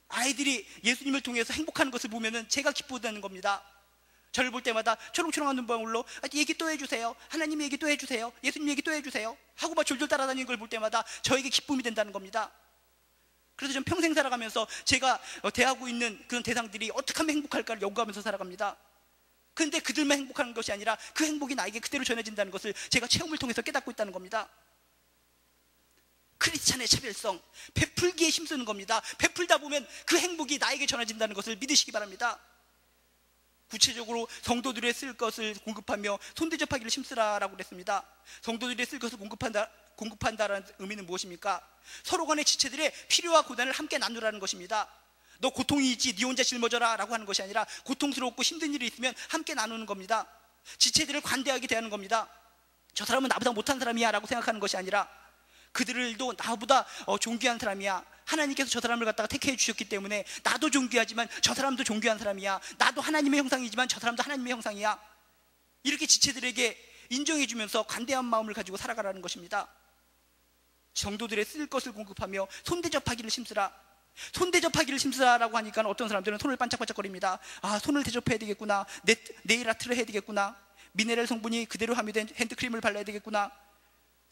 아이들이 예수님을 통해서 행복하는 것을 보면은 제가 기쁘다는 겁니다. 저를 볼 때마다 초롱초롱한 눈방울로 얘기 또 해주세요. 하나님 얘기 또 해주세요. 예수님 얘기 또 해주세요. 하고 막 졸졸 따라다니는 걸 볼 때마다 저에게 기쁨이 된다는 겁니다. 그래서 전 평생 살아가면서 제가 대하고 있는 그런 대상들이 어떻게 하면 행복할까를 연구하면서 살아갑니다. 그런데 그들만 행복한 것이 아니라 그 행복이 나에게 그대로 전해진다는 것을 제가 체험을 통해서 깨닫고 있다는 겁니다. 크리스찬의 차별성, 베풀기에 힘쓰는 겁니다. 베풀다 보면 그 행복이 나에게 전해진다는 것을 믿으시기 바랍니다. 구체적으로 성도들의 쓸 것을 공급하며 손대접하기를 힘쓰라라고 그랬습니다. 성도들의 쓸 것을 공급한다라는 의미는 무엇입니까? 서로 간의 지체들의 필요와 고난을 함께 나누라는 것입니다. 너 고통이 있지, 네 혼자 짊어져라 라고 하는 것이 아니라 고통스럽고 힘든 일이 있으면 함께 나누는 겁니다. 지체들을 관대하게 대하는 겁니다. 저 사람은 나보다 못한 사람이야 라고 생각하는 것이 아니라 그들도 나보다 존귀한 사람이야. 하나님께서 저 사람을 갖다가 택해 주셨기 때문에 나도 존귀하지만 저 사람도 존귀한 사람이야. 나도 하나님의 형상이지만 저 사람도 하나님의 형상이야. 이렇게 지체들에게 인정해 주면서 관대한 마음을 가지고 살아가라는 것입니다. 성도들의 쓸 것을 공급하며 손대접하기를 힘쓰라. 손대접하기를 힘쓰라라고 하니까 어떤 사람들은 손을 반짝반짝거립니다. 아, 손을 대접해야 되겠구나. 네일 아트를 해야 되겠구나. 미네랄 성분이 그대로 함유된 핸드크림을 발라야 되겠구나.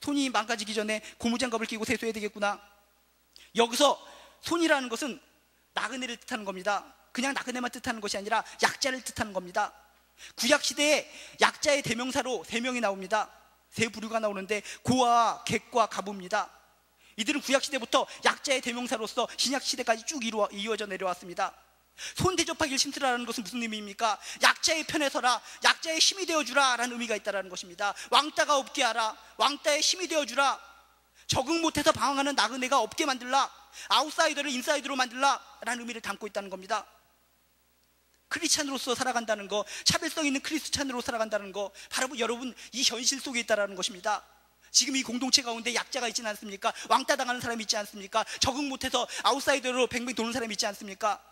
손이 망가지기 전에 고무장갑을 끼고 세수해야 되겠구나. 여기서 손이라는 것은 나그네를 뜻하는 겁니다. 그냥 나그네만 뜻하는 것이 아니라 약자를 뜻하는 겁니다. 구약시대에 약자의 대명사로 3명이 나옵니다. 3부류가 나오는데 고아와 객과 가부입니다. 이들은 구약시대부터 약자의 대명사로서 신약시대까지 쭉 이루어져 내려왔습니다. 손 대접하기를 힘쓰라는 것은 무슨 의미입니까? 약자의 편에 서라, 약자의 힘이 되어주라 라는 의미가 있다는 것입니다. 왕따가 없게 하라, 왕따의 힘이 되어주라. 적응 못해서 방황하는 나그네가 없게 만들라, 아웃사이더를 인사이더로 만들라 라는 의미를 담고 있다는 겁니다. 크리스찬으로서 살아간다는 거, 차별성 있는 크리스찬으로 살아간다는 거, 바로 여러분 이 현실 속에 있다는 것입니다. 지금 이 공동체 가운데 약자가 있지는 않습니까? 왕따 당하는 사람이 있지 않습니까? 적응 못해서 아웃사이더로 뱅뱅 도는 사람이 있지 않습니까?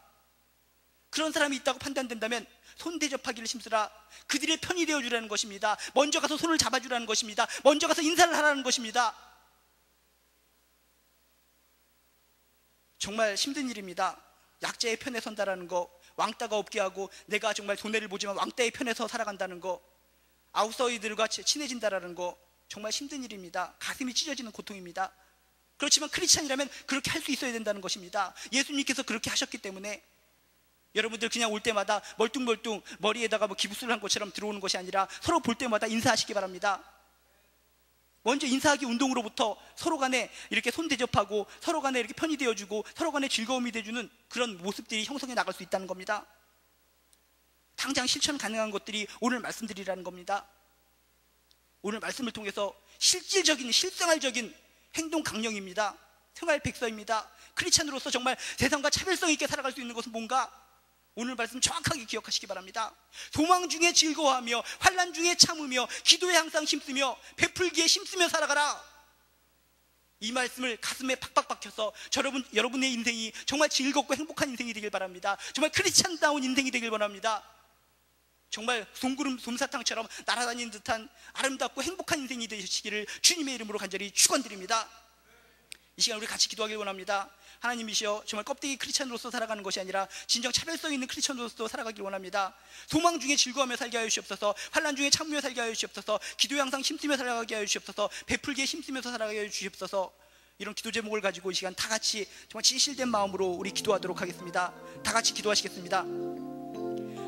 그런 사람이 있다고 판단된다면 손 대접하기를 힘쓰라. 그들의 편이 되어주라는 것입니다. 먼저 가서 손을 잡아주라는 것입니다. 먼저 가서 인사를 하라는 것입니다. 정말 힘든 일입니다. 약자의 편에 선다라는 거, 왕따가 없게 하고 내가 정말 손해를 보지만 왕따의 편에서 살아간다는 거, 아웃사이더들과 친해진다라는 거, 정말 힘든 일입니다. 가슴이 찢어지는 고통입니다. 그렇지만 크리스찬이라면 그렇게 할 수 있어야 된다는 것입니다. 예수님께서 그렇게 하셨기 때문에 여러분들 그냥 올 때마다 멀뚱멀뚱 머리에다가 기부스를 한 것처럼 들어오는 것이 아니라 서로 볼 때마다 인사하시기 바랍니다. 먼저 인사하기 운동으로부터 서로 간에 이렇게 손 대접하고 서로 간에 이렇게 편이 되어주고 서로 간에 즐거움이 돼주는 그런 모습들이 형성해 나갈 수 있다는 겁니다. 당장 실천 가능한 것들이 오늘 말씀드리라는 겁니다. 오늘 말씀을 통해서 실질적인 실생활적인 행동 강령입니다. 생활 백서입니다. 크리스찬으로서 정말 세상과 차별성 있게 살아갈 수 있는 것은 뭔가? 오늘 말씀 정확하게 기억하시기 바랍니다. 소망 중에 즐거워하며 환난 중에 참으며 기도에 항상 힘쓰며 베풀기에 힘쓰며 살아가라. 이 말씀을 가슴에 팍팍 박혀서 여러분의 인생이 정말 즐겁고 행복한 인생이 되길 바랍니다. 정말 크리스찬다운 인생이 되길 바랍니다. 정말 솜구름 솜사탕처럼 날아다니는 듯한 아름답고 행복한 인생이 되시기를 주님의 이름으로 간절히 축원드립니다. 이 시간 우리 같이 기도하길 원합니다. 하나님이시여, 정말 껍데기 크리스찬으로서 살아가는 것이 아니라 진정 차별성 있는 크리스찬으로서 살아가길 원합니다. 소망 중에 즐거워하며 살게 하여 주시옵소서. 환난 중에 참으며 살게 하여 주시옵소서. 기도에 항상 힘쓰며 살아가게 하여 주시옵소서. 베풀기에 힘쓰면서 살아가게 하여 주시옵소서. 이런 기도 제목을 가지고 이 시간 다 같이 정말 진실된 마음으로 우리 기도하도록 하겠습니다. 다 같이 기도하시겠습니다.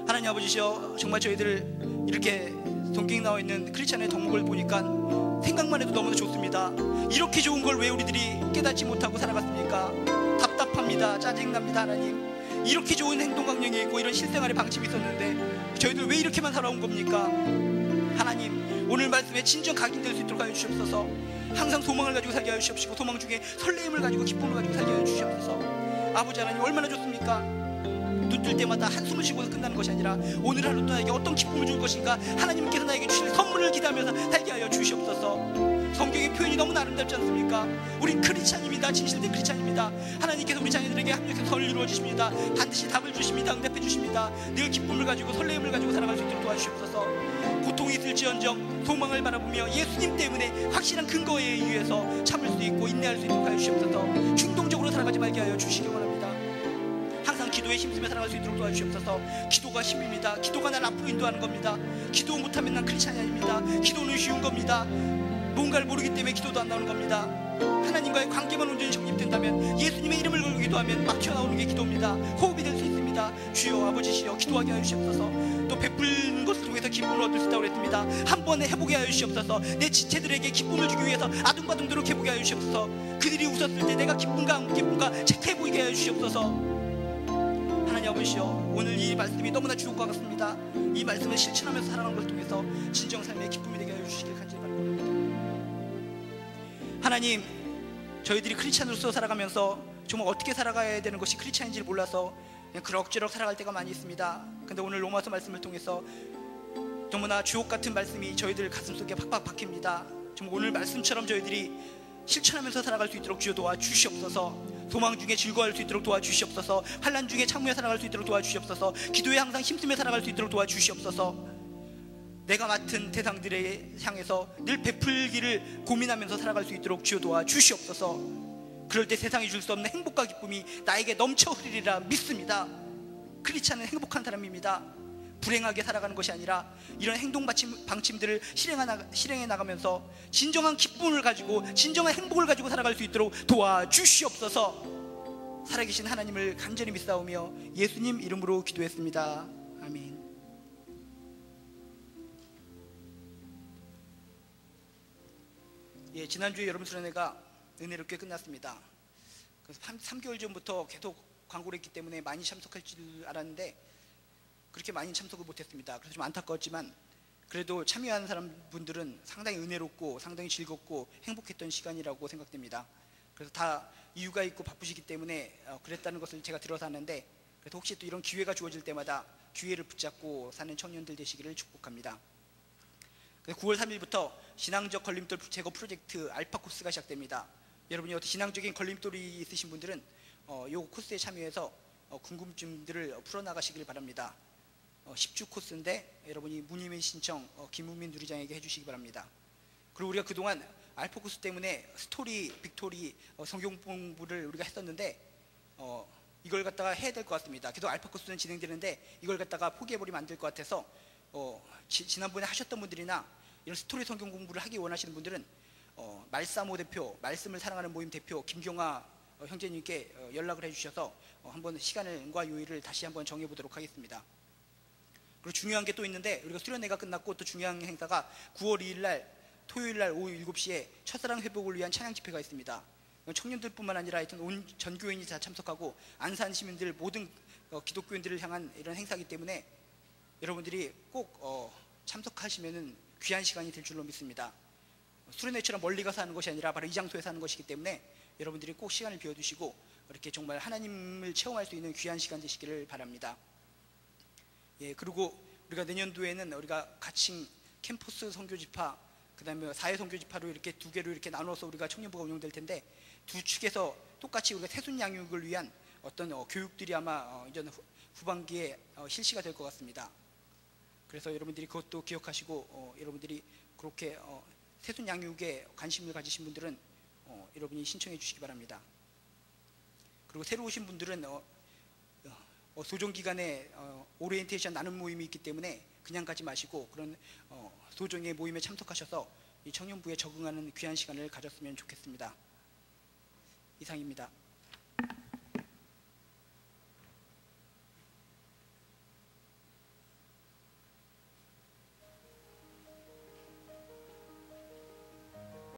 하나님 아버지시여, 정말 저희들 이렇게 성경에 나와 있는 크리스찬의 덕목을 보니까 생각만 해도 너무나 좋습니다. 이렇게 좋은 걸 왜 우리들이 깨닫지 못하고 살아갔습니까? 답답합니다. 짜증납니다. 하나님, 이렇게 좋은 행동 강령이 있고 이런 실생활의 방침이 있었는데 저희들 왜 이렇게만 살아온 겁니까? 하나님, 오늘 말씀에 진정 각인될 수 있도록 하여 주시옵소서. 항상 소망을 가지고 살게 하여 주시옵시고 소망 중에 설레임을 가지고 기쁨을 가지고 살게 하여 주시옵소서. 아버지 하나님, 얼마나 좋습니까? 눈 뜰 때마다 한숨을 쉬고 끝나는 것이 아니라 오늘 하루도 나에게 어떤 기쁨을 줄 것인가, 하나님께서 나에게 주실 선물을 기대하면서 살게 하여 주시옵소서. 성경의 표현이 너무나 아름답지 않습니까? 우린 크리스찬입니다. 진실된 크리스찬입니다. 하나님께서 우리 자녀들에게 합력해서 선을 이루어 주십니다. 반드시 답을 주십니다. 응답해 주십니다. 늘 기쁨을 가지고 설렘을 가지고 살아갈 수 있도록 도와주시옵소서. 고통이 있을지언정 소망을 바라보며 예수님 때문에 확실한 근거에 의해서 참을 수 있고 인내할 수 있도록 하여 주시옵소서. 충동적으로 살아가지 말게 하여 주시기 원합니다. 항상 기도에 힘쓰며 살아갈 수 있도록 도와주시옵소서. 기도가 힘입니다. 기도가 날 앞으로 인도하는 겁니다. 기도 못하면 난 크리스찬이 아닙니다. 기도는 쉬운 겁니다. 뭔가를 모르기 때문에 기도도 안 나오는 겁니다. 하나님과의 관계만 온전히 정립된다면, 예수님의 이름을 걸고 기도하면 막 튀어나오는 게 기도입니다. 호흡이 될 수 있습니다. 주여 아버지시여, 기도하게 하여 주시옵소서. 또 베푸는 것을 통해서 기쁨을 얻을 수 있다고 했습니다. 한 번에 해보게 하여 주시옵소서. 내 지체들에게 기쁨을 주기 위해서 아둥바둥도록 해보게 하여 주시옵소서. 그들이 웃었을 때 내가 기쁨과 안 기쁨과 체크해 보이게 하여 주시옵소서. 하나님 아버지시여, 오늘 이 말씀이 너무나 주옥 과 같습니다. 이 말씀을 실천하면서 살아가는 것을 통해서 진정 삶의 기쁨이 되게 하여 주시길 간절히 바랍니다. 하나님, 저희들이 크리스찬으로서 살아가면서 정말 어떻게 살아가야 되는 것이 크리스찬인지를 몰라서 그냥 그럭저럭 살아갈 때가 많이 있습니다. 근데 오늘 로마서 말씀을 통해서 너무나 주옥 같은 말씀이 저희들 가슴속에 팍팍 박힙니다. 정말 오늘 말씀처럼 저희들이 실천하면서 살아갈 수 있도록 주여 도와주시옵소서. 소망 중에 즐거워할 수 있도록 도와주시옵소서. 환난 중에 참으며 살아갈 수 있도록 도와주시옵소서. 기도에 항상 힘쓰며 살아갈 수 있도록 도와주시옵소서. 내가 맡은 대상들에 향해서 늘 베풀기를 고민하면서 살아갈 수 있도록 주여 도와주시옵소서. 그럴 때 세상이 줄 수 없는 행복과 기쁨이 나에게 넘쳐 흐르리라 믿습니다. 크리스찬은 행복한 사람입니다. 불행하게 살아가는 것이 아니라 이런 행동 방침들을 실행해 나가면서 진정한 기쁨을 가지고 진정한 행복을 가지고 살아갈 수 있도록 도와주시옵소서. 살아계신 하나님을 간절히 믿사오며 예수님 이름으로 기도했습니다. 아멘. 예, 지난주에 여러분 수련회가 은혜롭게 끝났습니다. 그래서 3개월 전부터 계속 광고를 했기 때문에 많이 참석할 줄 알았는데 그렇게 많이 참석을 못했습니다. 그래서 좀 안타까웠지만 그래도 참여한 사람분들은 상당히 은혜롭고 상당히 즐겁고 행복했던 시간이라고 생각됩니다. 그래서 다 이유가 있고 바쁘시기 때문에 그랬다는 것을 제가 들어서 하는데, 그래도 혹시 또 이런 기회가 주어질 때마다 기회를 붙잡고 사는 청년들 되시기를 축복합니다. 9월 3일부터 신앙적 걸림돌 제거 프로젝트 알파 코스가 시작됩니다. 여러분이 어떤 신앙적인 걸림돌이 있으신 분들은 이 코스에 참여해서 궁금증들을 풀어나가시길 바랍니다. 10주 코스인데 여러분이 문의민 신청 김우민 누리장에게 해주시기 바랍니다. 그리고 우리가 그동안 알파 코스 때문에 스토리, 빅토리 성경 공부를 우리가 했었는데 이걸 갖다가 해야 될 것 같습니다. 계속 알파 코스는 진행되는데 이걸 갖다가 포기해버리면 안 될 것 같아서 지난번에 하셨던 분들이나 이런 스토리 성경 공부를 하기 원하시는 분들은 말사모 대표, 말씀을 사랑하는 모임 대표 김경아 형제님께 연락을 해주셔서 한번 시간과 요일을 다시 한번 정해보도록 하겠습니다. 그리고 중요한 게 또 있는데 우리가 수련회가 끝났고 또 중요한 행사가 9월 2일 날 토요일 날 오후 7시에 첫사랑 회복을 위한 찬양 집회가 있습니다. 청년들뿐만 아니라 하여튼 온 전교인이 다 참석하고 안산 시민들 모든 기독교인들을 향한 이런 행사이기 때문에 여러분들이 꼭 참석하시면은 귀한 시간이 될 줄로 믿습니다. 수련회처럼 멀리 가서 하는 것이 아니라 바로 이 장소에서 하는 것이기 때문에 여러분들이 꼭 시간을 비워두시고 이렇게 정말 하나님을 체험할 수 있는 귀한 시간 되시기를 바랍니다. 예, 그리고 우리가 내년도에는 우리가 가칭 캠퍼스 선교지파, 그 다음에 사회 선교지파로 이렇게 두 개로 이렇게 나눠서 우리가 청년부가 운영될 텐데 두 축에서 똑같이 우리가 새순 양육을 위한 어떤 교육들이 아마 이전 후반기에 실시가 될 것 같습니다. 그래서 여러분들이 그것도 기억하시고 여러분들이 그렇게 새순 양육에 관심을 가지신 분들은 여러분이 신청해 주시기 바랍니다. 그리고 새로 오신 분들은 소종기간에 오리엔테이션 나눔 모임이 있기 때문에 그냥 가지 마시고 그런 소종의 모임에 참석하셔서 이 청년부에 적응하는 귀한 시간을 가졌으면 좋겠습니다. 이상입니다.